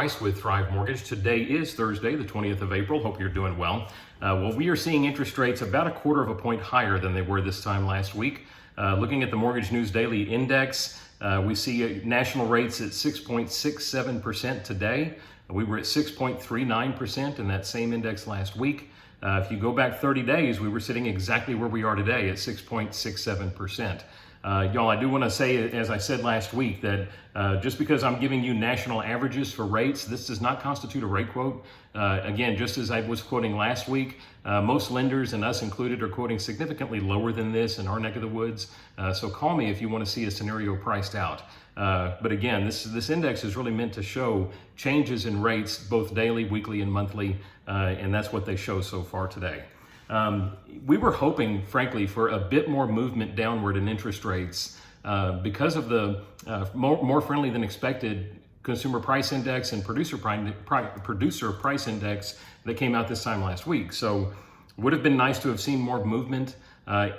Bryce with Thrive Mortgage. Today is Thursday, the 20th of April. Hope you're doing well. We are seeing interest rates about 1/4 of a point higher than they were this time last week. Looking at the Mortgage News Daily Index, we see national rates at 6.67% today. We were at 6.39% in that same index last week. If you go back 30 days, we were sitting exactly where we are today at 6.67%. Y'all, I do want to say, as I said last week, that just because I'm giving you national averages for rates, this does not constitute a rate quote. Again, just as I was quoting last week, most lenders, and us included, are quoting significantly lower than this in our neck of the woods. So call me if you want to see a scenario priced out. But again, this index is really meant to show changes in rates, both daily, weekly, and monthly, and that's what they show so far today. We were hoping, frankly, for a bit more movement downward in interest rates because of the more friendly than expected consumer price index and producer price index that came out this time last week. So would have been nice to have seen more movement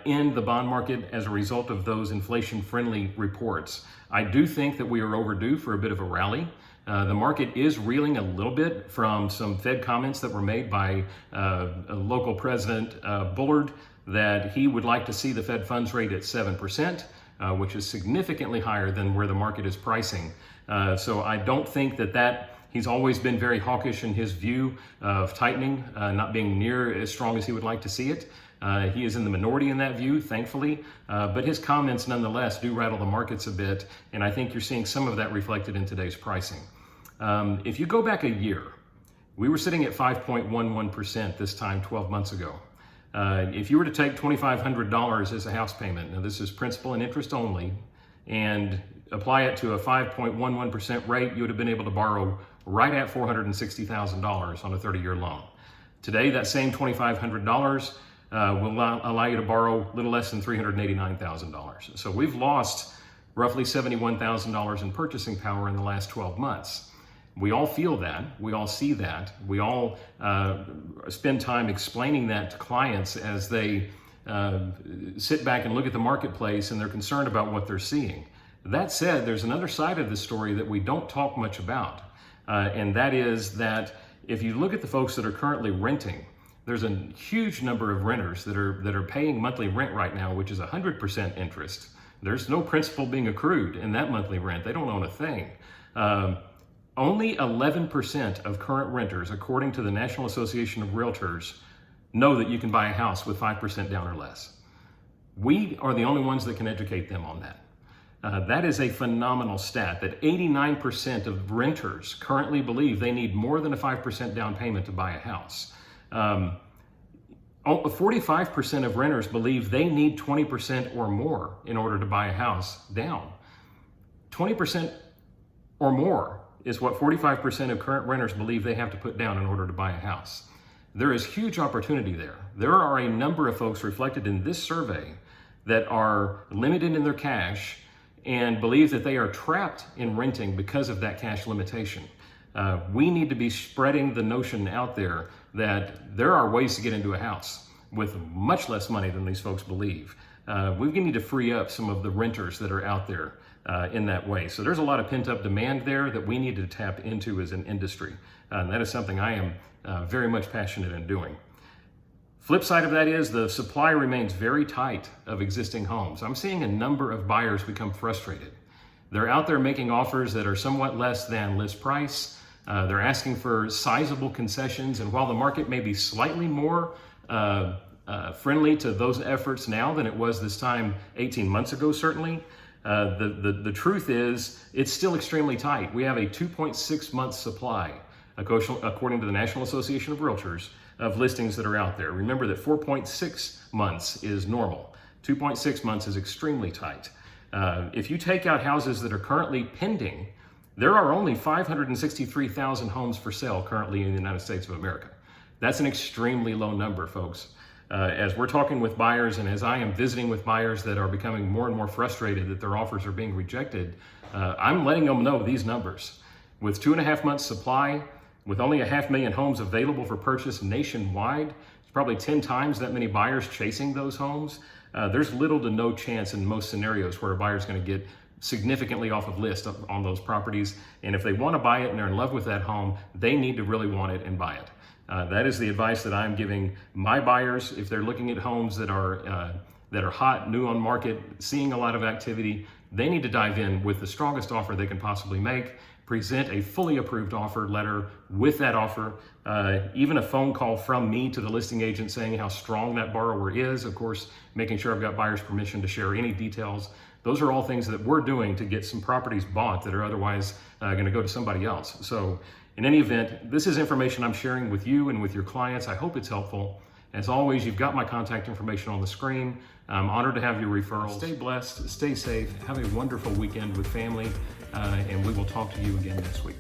in the bond market as a result of those inflation-friendly reports. I do think that we are overdue for a bit of a rally. The market is reeling a little bit from some Fed comments that were made by a local president, Bullard, that he would like to see the Fed funds rate at 7%, which is significantly higher than where the market is pricing. So I don't think that he's always been very hawkish in his view of tightening, not being near as strong as he would like to see it. He is in the minority in that view, thankfully, but his comments nonetheless do rattle the markets a bit, and I think you're seeing some of that reflected in today's pricing. If you go back a year, we were sitting at 5.11% this time 12 months ago. If you were to take $2,500 as a house payment, now this is principal and interest only, and apply it to a 5.11% rate, you would have been able to borrow right at $460,000 on a 30-year loan. Today, that same $2,500 will allow you to borrow a little less than $389,000. So we've lost roughly $71,000 in purchasing power in the last 12 months. We all feel that, we all see that, we all spend time explaining that to clients as they sit back and look at the marketplace and they're concerned about what they're seeing. That said, there's another side of the story that we don't talk much about, and that is that if you look at the folks that are currently renting, there's a huge number of renters that are paying monthly rent right now, which is 100% interest. There's no principal being accrued in that monthly rent. They don't own a thing. Only 11% of current renters, according to the National Association of Realtors, know that you can buy a house with 5% down or less. We are the only ones that can educate them on that. That is a phenomenal stat, that 89% of renters currently believe they need more than a 5% down payment to buy a house. 45% of renters believe they need 20% or more in order to buy a house down. 20% or more is what 45% of current renters believe they have to put down in order to buy a house. There is huge opportunity there. There are a number of folks reflected in this survey that are limited in their cash and believe that they are trapped in renting because of that cash limitation. We need to be spreading the notion out there that there are ways to get into a house with much less money than these folks believe. We need to free up some of the renters that are out there in that way. So there's a lot of pent-up demand there that we need to tap into as an industry. And that is something I am very much passionate in doing. Flip side of that is the supply remains very tight of existing homes. I'm seeing a number of buyers become frustrated. They're out there making offers that are somewhat less than list price. They're asking for sizable concessions, and while the market may be slightly more friendly to those efforts now than it was this time 18 months ago, certainly, the truth is it's still extremely tight. We have a 2.6-month supply, according to the National Association of Realtors, of listings that are out there. Remember that 4.6 months is normal. 2.6 months is extremely tight. If you take out houses that are currently pending, there are only 563,000 homes for sale currently in the United States of America. That's an extremely low number, folks. As we're talking with buyers and as I am visiting with buyers that are becoming more and more frustrated that their offers are being rejected, I'm letting them know these numbers. With 2.5 months supply, with only 500,000 homes available for purchase nationwide, it's probably 10 times that many buyers chasing those homes. There's little to no chance in most scenarios where a buyer's going to get significantly off of list on those properties. And if they want to buy it and they're in love with that home, they need to really want it and buy it. That is the advice that I'm giving my buyers. If they're looking at homes that are hot, new on market, seeing a lot of activity, they need to dive in with the strongest offer they can possibly make. Present a fully approved offer letter with that offer, even a phone call from me to the listing agent saying how strong that borrower is. Of course, making sure I've got buyer's permission to share any details. Those are all things that we're doing to get some properties bought that are otherwise going to go to somebody else. So in any event, this is information I'm sharing with you and with your clients. I hope it's helpful. As always, you've got my contact information on the screen. I'm honored to have your referrals. Stay blessed, stay safe, have a wonderful weekend with family, and we will talk to you again next week.